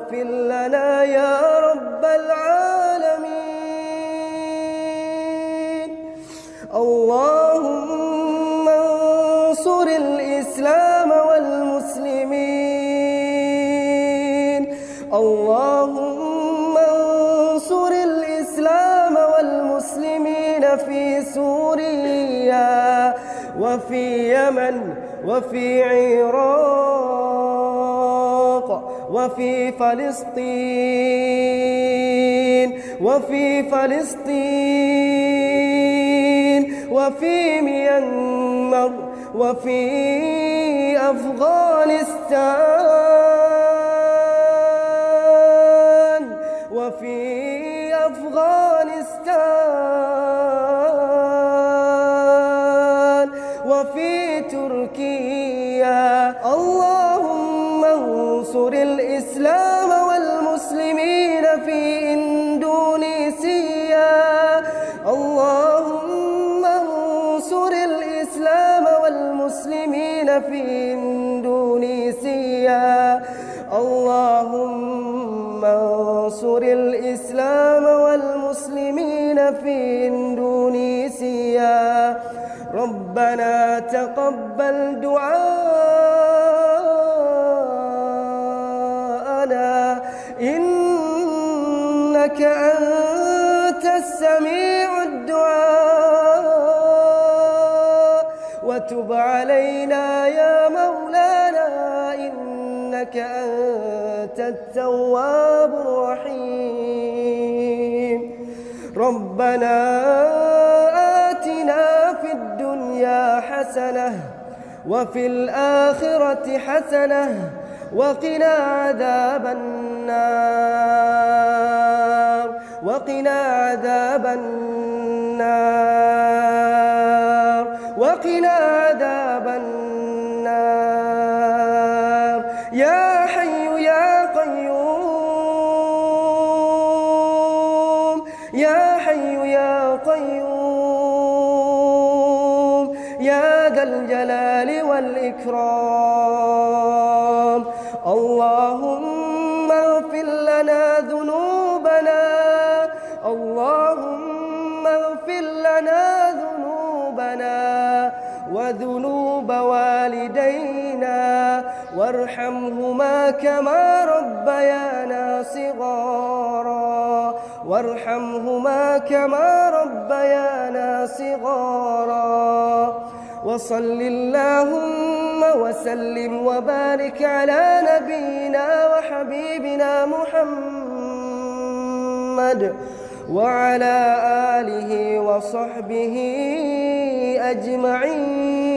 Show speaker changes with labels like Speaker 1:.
Speaker 1: واغفر لنا يا رب العالمين. اللهم انصر الإسلام والمسلمين. اللهم انصر الإسلام والمسلمين في سوريا وفي يمن وفي عراق وفي فلسطين وفي ميانمار وفي أفغانستان وفي تركيا. اللهم انصر الإسلام والمسلمين في إندونيسيا. اللهم انصر الإسلام والمسلمين في إندونيسيا. اللهم انصر الإسلام والمسلمين في إندونيسيا. ربنا تقبل دعاءنا إنك أنت السميع الدعاء، وتب علينا يا مولانا إنك أنت التواب الرحيم. ربنا آتنا في الدنيا حسنة وفي الآخرة حسنة وقنا عذاب النار وقنا عذاب النار يا حي يا قيوم يا حي يا قيوم يا ذا الجلال والإكرام. اللهم اغفر لنا ذنوبنا اللهم اغفر لنا ذنوبنا وذنوب والدينا وارحمهما كما ربيانا صغارا وصل اللهم وسلم وبارك على نبينا وحبيبنا محمد وعلى آله وصحبه أجمعين.